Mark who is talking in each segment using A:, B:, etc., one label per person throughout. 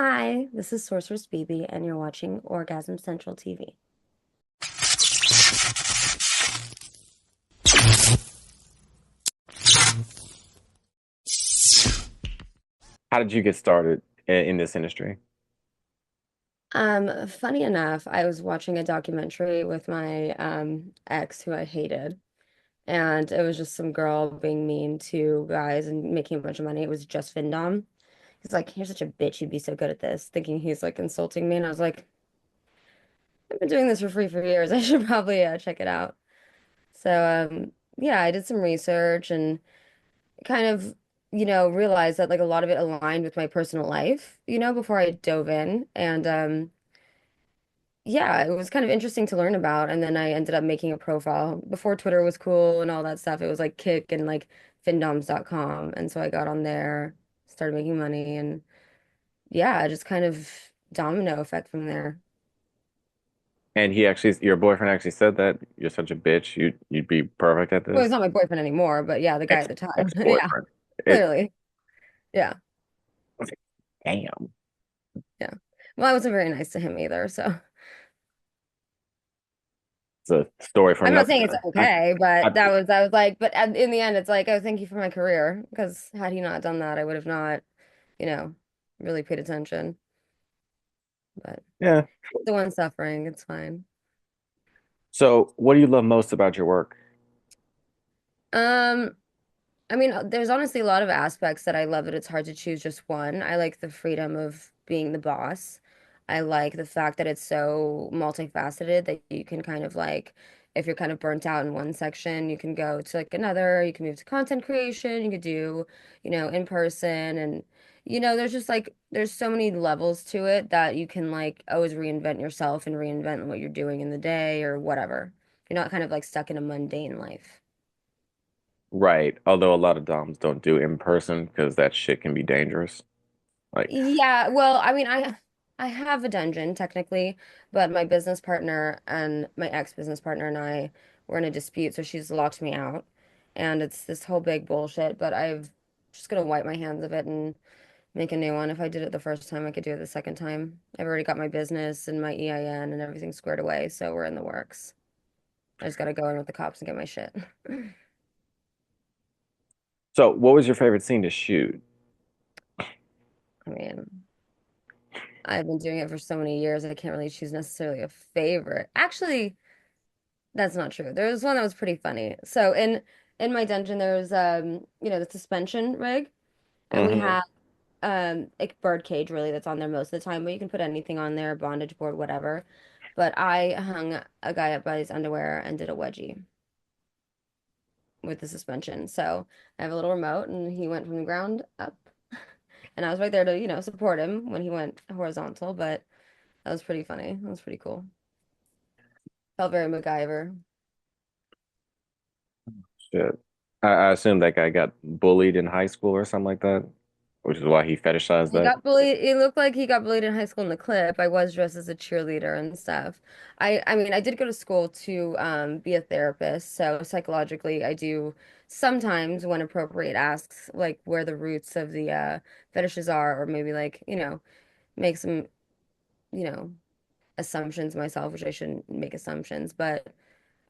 A: Hi, this is Sorceress Bebe, and you're watching Orgasm Central TV.
B: How did you get started in this industry?
A: Funny enough, I was watching a documentary with my ex who I hated, and it was just some girl being mean to guys and making a bunch of money. It was just Findom. He's like, "You're such a bitch, you'd be so good at this," thinking he's like insulting me, and I was like, "I've been doing this for free for years. I should probably check it out." So yeah, I did some research and kind of, realized that like a lot of it aligned with my personal life, before I dove in. And yeah, it was kind of interesting to learn about. And then I ended up making a profile before Twitter was cool and all that stuff. It was like Kick and like findoms.com. And so I got on there, started making money, and yeah, just kind of domino effect from there.
B: And your boyfriend actually said that you're such a bitch. You'd be perfect at
A: Well, he's
B: this.
A: not my boyfriend anymore, but yeah, the guy
B: Ex
A: at the time. Yeah,
B: ex-boyfriend. It
A: clearly. Yeah.
B: damn.
A: Yeah. Well, I wasn't very nice to him either, so.
B: It's a story from
A: I'm not
B: another
A: saying it's
B: day.
A: okay, but
B: I,
A: I was like, but in the end, it's like, oh, thank you for my career. Because had he not done that, I would have not, you know, really paid attention. But
B: yeah.
A: the one suffering, it's fine.
B: So, what do you love most about your work?
A: Um, I mean, there's honestly a lot of aspects that I love that it's hard to choose just one. I like the freedom of being the boss. I like the fact that it's so multifaceted that you can kind of like, if you're kind of burnt out in one section, you can go to like another, you can move to content creation, you could do, in person. And, there's just like, there's so many levels to it that you can like always reinvent yourself and reinvent what you're doing in the day or whatever. You're not kind of like stuck in a mundane life.
B: Right. Although a lot of doms don't do in person because that shit can be dangerous. Like,
A: Yeah, well, I mean, I have a dungeon technically, but my business partner and my ex-business partner and I were in a dispute, so she's locked me out. And it's this whole big bullshit, but I've just gonna wipe my hands of it and make a new one. If I did it the first time, I could do it the second time. I've already got my business and my EIN and everything squared away, so we're in the works. I just gotta go in with the cops and get my shit.
B: so what was your favorite scene to shoot?
A: I mean, I've been doing it for so many years, I can't really choose necessarily a favorite. Actually, that's not true. There was one that was pretty funny. So in my dungeon there was the suspension rig, and we
B: Hmm.
A: have a bird cage really that's on there most of the time, but you can put anything on there, bondage board, whatever. But I hung a guy up by his underwear and did a wedgie with the suspension. So I have a little remote and he went from the ground up. And I was right there to, support him when he went horizontal, but that was pretty funny. That was pretty cool. Felt very MacGyver.
B: Shit. I assume that guy got bullied in high school or something like that, which is why he fetishized
A: He
B: that.
A: got bullied. It looked like he got bullied in high school in the clip. I was dressed as a cheerleader and stuff. I mean, I did go to school to be a therapist, so psychologically, I do sometimes, when appropriate, asks like where the roots of the fetishes are, or maybe like, make some, you know, assumptions myself, which I shouldn't make assumptions, but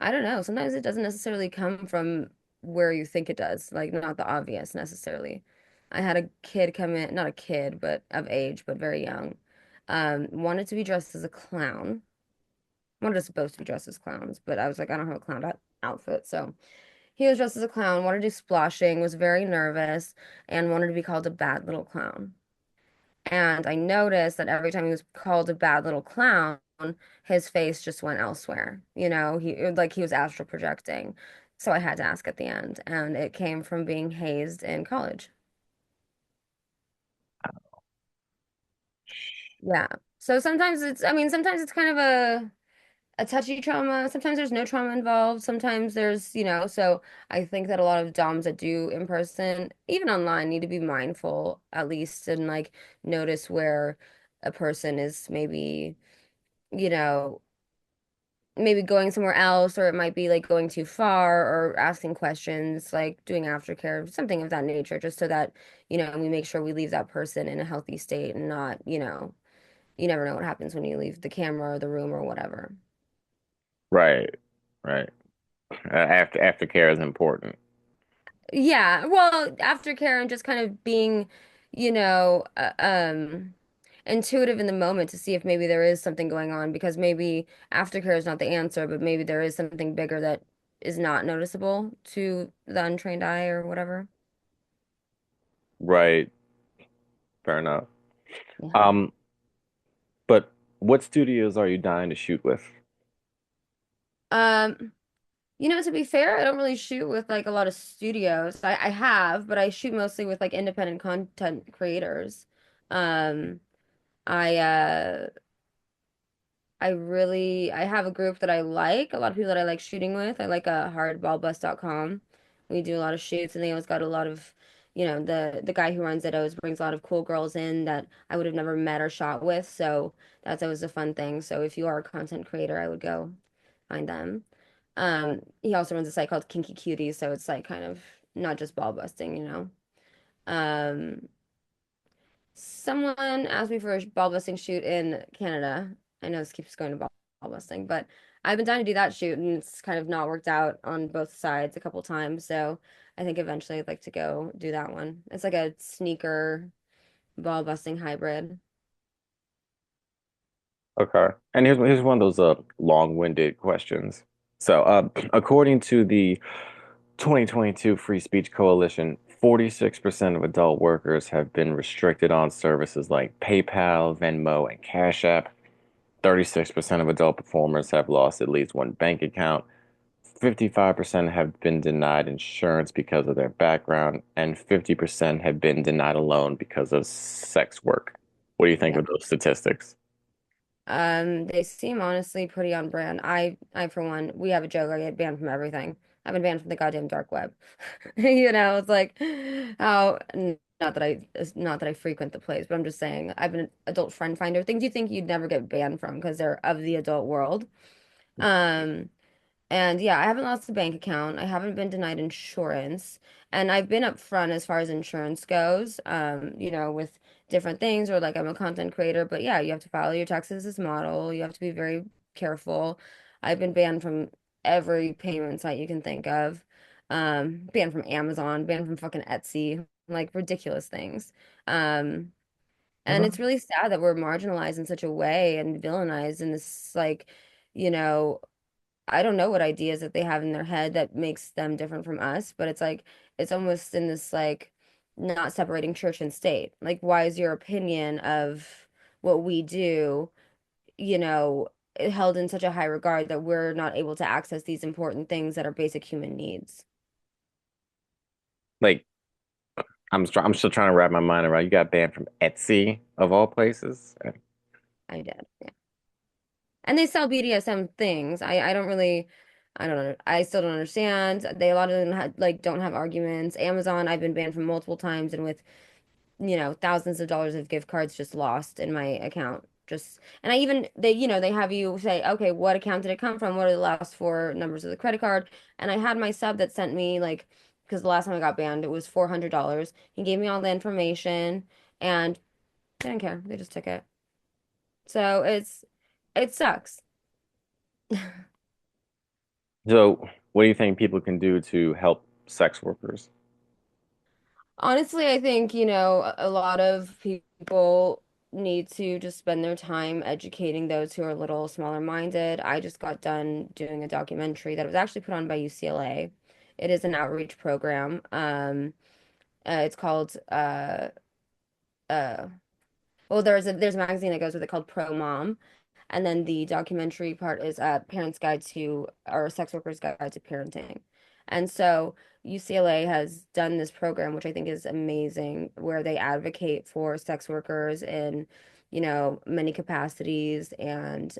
A: I don't know. Sometimes it doesn't necessarily come from where you think it does, like not the obvious necessarily. I had a kid come in, not a kid, but of age, but very young. Wanted to be dressed as a clown. Wanted us both to be dressed as clowns, but I was like, I don't have a clown outfit. So he was dressed as a clown, wanted to do splashing, was very nervous, and wanted to be called a bad little clown. And I noticed that every time he was called a bad little clown, his face just went elsewhere. He was astral projecting. So I had to ask at the end, and it came from being hazed in college. Yeah. So I mean, sometimes it's kind of a touchy trauma. Sometimes there's no trauma involved. Sometimes there's, so I think that a lot of DOMs that do in person, even online, need to be mindful at least and like notice where a person is maybe, you know, maybe going somewhere else, or it might be like going too far or asking questions, like doing aftercare, something of that nature, just so that, we make sure we leave that person in a healthy state and not, you never know what happens when you leave the camera or the room or whatever.
B: Right, right. Aftercare is important.
A: Yeah, well, aftercare and just kind of being, you know, uh, um, intuitive in the moment to see if maybe there is something going on because maybe aftercare is not the answer, but maybe there is something bigger that is not noticeable to the untrained eye or whatever.
B: Right, fair enough.
A: Yeah.
B: Um, but what studios are you dying to shoot with?
A: Um, to be fair, I don't really shoot with like a lot of studios. I have, but I shoot mostly with like independent content creators. Um, I have a group that I like, a lot of people that I like shooting with. I like hardballbus.com. We do a lot of shoots and they always got a lot of, the guy who runs it always brings a lot of cool girls in that I would have never met or shot with. So that's always a fun thing. So if you are a content creator, I would go find them. He also runs a site called Kinky Cuties, so it's like kind of not just ball busting. Um, Someone asked me for a ball busting shoot in Canada. I know this keeps going to ball busting, but I've been dying to do that shoot and it's kind of not worked out on both sides a couple times. So I think eventually I'd like to go do that one. It's like a sneaker ball busting hybrid.
B: Okay. And here's one of those long-winded questions. So, according to the 2022 Free Speech Coalition, 46% of adult workers have been restricted on services like PayPal, Venmo, and Cash App. 36% of adult performers have lost at least one bank account. 55% have been denied insurance because of their background, and 50% have been denied a loan because of sex work. What do you think
A: Yeah.
B: of those statistics?
A: They seem honestly pretty on brand. I for one, we have a joke. I get banned from everything. I've been banned from the goddamn dark web. It's like how not that I frequent the place, but I'm just saying I've been an adult friend finder. Things you think you'd never get banned from because they're of the adult world. Um, and yeah, I haven't lost a bank account. I haven't been denied insurance. And I've been upfront as far as insurance goes, with different things or like I'm a content creator. But yeah, you have to file your taxes as model. You have to be very careful. I've been banned from every payment site you can think of. Banned from Amazon, banned from fucking Etsy, like ridiculous things. Um, and it's
B: Mhm.
A: really sad that we're marginalized in such a way and villainized in this like, you know, I don't know what ideas that they have in their head that makes them different from us, but it's like it's almost in this like not separating church and state. Like, why is your opinion of what we do, you know, held in such a high regard that we're not able to access these important things that are basic human needs?
B: Like, I'm still trying to wrap my mind around. You got banned from Etsy of all places.
A: I did. Yeah. And they sell BDSM things. I don't really I don't know. I still don't understand. They a lot of them like don't have arguments. Amazon, I've been banned from multiple times and with thousands of dollars of gift cards just lost in my account. Just and I even they have you say, okay, what account did it come from? What are the last four numbers of the credit card? And I had my sub that sent me like because the last time I got banned, it was $400. He gave me all the information and they didn't care. They just took it. So it sucks.
B: So, what do you think people can do to help sex workers?
A: Honestly, I think, a lot of people need to just spend their time educating those who are a little smaller minded. I just got done doing a documentary that was actually put on by UCLA. It is an outreach program. It's called uh well, there's a magazine that goes with it called Pro Mom, and then the documentary part is Parents Guide to or Sex Workers Guide to Parenting. And so UCLA has done this program, which I think is amazing, where they advocate for sex workers in, many capacities. And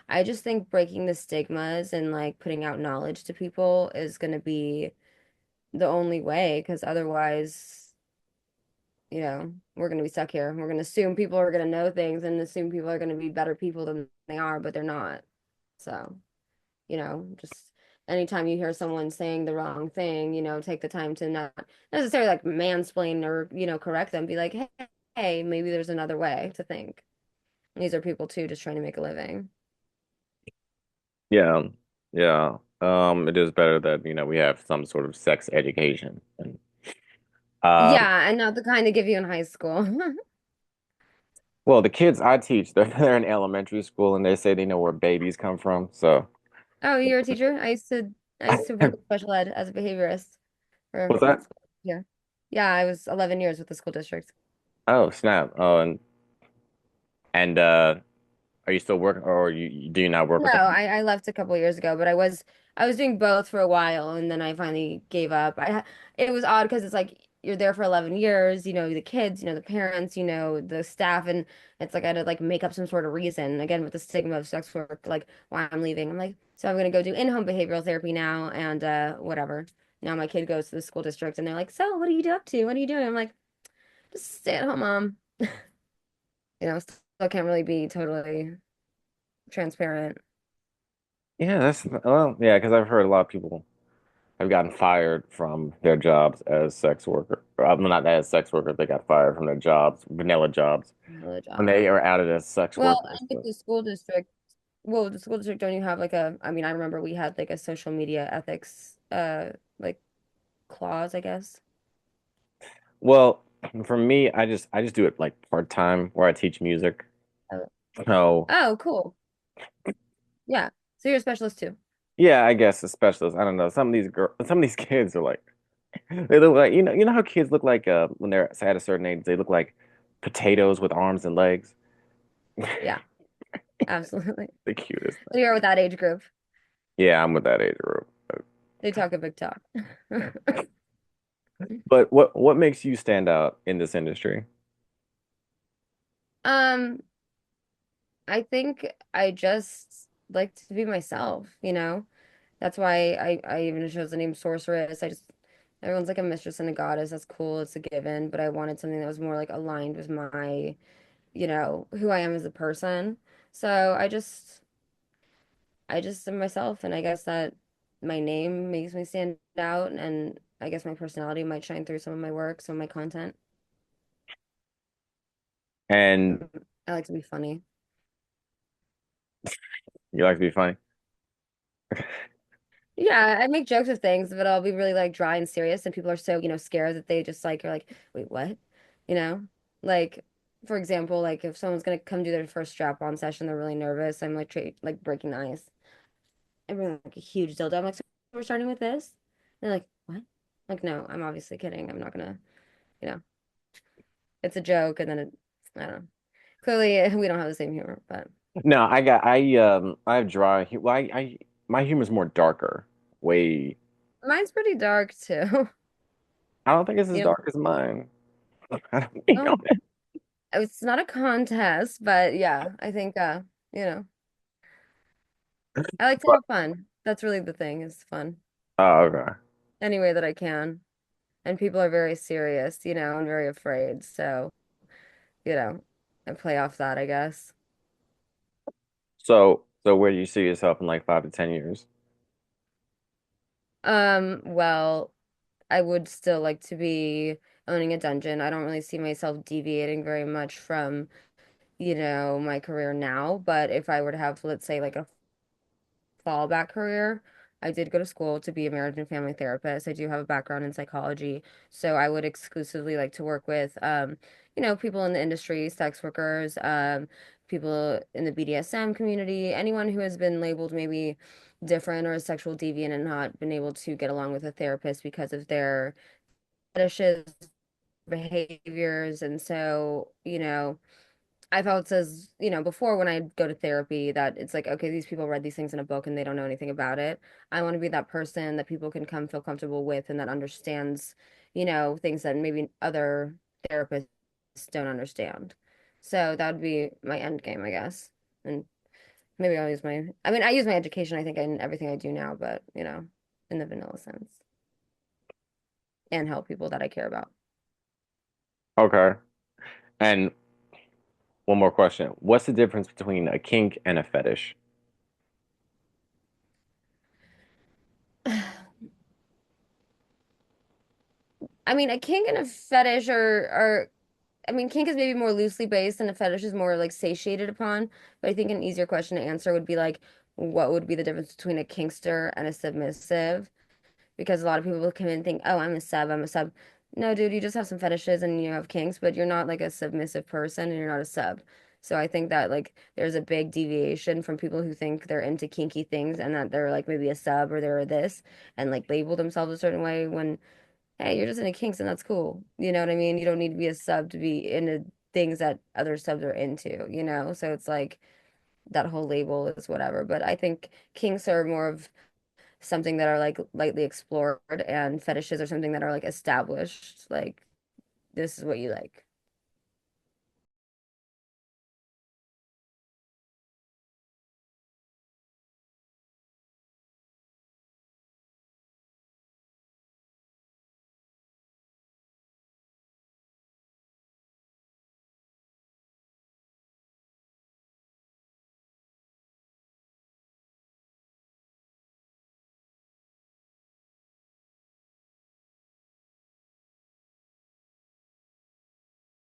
A: I just think breaking the stigmas and like putting out knowledge to people is going to be the only way, because otherwise we're going to be stuck here. We're going to assume people are going to know things and assume people are going to be better people than they are, but they're not. So, just anytime you hear someone saying the wrong thing, take the time to not necessarily like mansplain or, correct them. Be like, hey, maybe there's another way to think. These are people too, just trying to make a living.
B: Yeah, yeah. It is better that, we have some sort of sex education. And, um,
A: Yeah, and not the kind they give you in high school.
B: well, the kids I teach, they're in elementary school and they say they know where babies come from. So,
A: Oh, you're a teacher? I used to work with special ed as a behaviorist for
B: what's that?
A: school here. Yeah, I was 11 years with the school district.
B: Oh, snap. Oh, and are you still working or do you not work
A: No,
B: with them?
A: I left a couple years ago, but I was doing both for a while, and then I finally gave up. It was odd because it's like you're there for 11 years, the kids, the parents, the staff, and it's like I had to like make up some sort of reason again with the stigma of sex work, like why I'm leaving. I'm like, so I'm gonna go do in-home behavioral therapy now, and whatever. Now my kid goes to the school district, and they're like, so what are you up to? What are you doing? I'm like, just stay at home, mom. Still can't really be totally transparent.
B: Yeah, well, yeah, because I've heard a lot of people have gotten fired from their jobs as sex worker. Or, not as sex workers, they got fired from their jobs, vanilla jobs,
A: Another
B: when
A: job.
B: they are outed as sex
A: Well,
B: workers.
A: I think the school district, well, the school district, don't you have like I mean, I remember we had like a social media ethics, like clause, I guess.
B: Well, for me, I just do it like part time where I teach music.
A: Oh,
B: So
A: oh, cool. Yeah. So you're a specialist too.
B: yeah, I guess a specialist. I don't know. Some of these kids are like they look like you know how kids look like when they're at a certain age, they look like potatoes with arms and legs.
A: Yeah, absolutely.
B: The cutest
A: So
B: thing.
A: you're with that age group.
B: Yeah, I'm with that age group.
A: They talk a big talk.
B: But what makes you stand out in this industry?
A: Um, I think I just like to be myself. That's why I even chose the name Sorceress. Everyone's like a mistress and a goddess. That's cool. It's a given. But I wanted something that was more like aligned with who I am as a person. So I just am myself. And I guess that my name makes me stand out. And I guess my personality might shine through some of my work, some of my content.
B: And
A: Mm, I like to be funny.
B: you like to be funny.
A: Yeah, I make jokes of things, but I'll be really like dry and serious, and people are so, scared that they just like are like, wait, what? You know? Like, for example, like if someone's gonna come do their first strap-on session, they're really nervous. I'm like like breaking the ice. I bring like a huge dildo. I'm like, so we're starting with this? And they're like, what? Like, no, I'm obviously kidding. I'm not gonna, you know, it's a joke, and then I don't know. Clearly, we don't have the same humor, but
B: No, I have well I my humor's more darker. Way
A: mine's pretty dark too.
B: I don't think it's as
A: You know,
B: dark as mine. I don't think
A: oh, it's not a contest, but yeah, I think you know. I like to
B: but
A: have fun. That's really the thing, is fun.
B: oh, okay.
A: Any way that I can. And people are very serious, and very afraid. So, you know, I play off that, I guess.
B: So where do you see yourself in like 5 to 10 years?
A: Well, I would still like to be owning a dungeon. I don't really see myself deviating very much from, my career now. But if I were to have, let's say, like a fallback career. I did go to school to be a marriage and family therapist. I do have a background in psychology, so I would exclusively like to work with, people in the industry, sex workers, people in the BDSM community, anyone who has been labeled maybe different or a sexual deviant and not been able to get along with a therapist because of their fetishes, behaviors, and so, I felt as, before when I go to therapy that it's like, okay, these people read these things in a book and they don't know anything about it. I want to be that person that people can come feel comfortable with and that understands, things that maybe other therapists don't understand. So that would be my end game, I guess. And maybe I mean, I use my education, I think, in everything I do now, but, in the vanilla sense and help people that I care about.
B: Okay. And one more question. What's the difference between a kink and a fetish?
A: I mean, a kink and a fetish are I mean, kink is maybe more loosely based and a fetish is more like satiated upon. But I think an easier question to answer would be like, what would be the difference between a kinkster and a submissive? Because a lot of people will come in and think, oh, I'm a sub, I'm a sub. No, dude, you just have some fetishes and you have kinks, but you're not like a submissive person and you're not a sub. So I think that like there's a big deviation from people who think they're into kinky things and that they're like maybe a sub or they're this and like label themselves a certain way when, hey, you're just into kinks and that's cool. You know what I mean? You don't need to be a sub to be into things that other subs are into, you know? So it's like that whole label is whatever. But I think kinks are more of something that are like lightly explored and fetishes are something that are like established. Like this is what you like.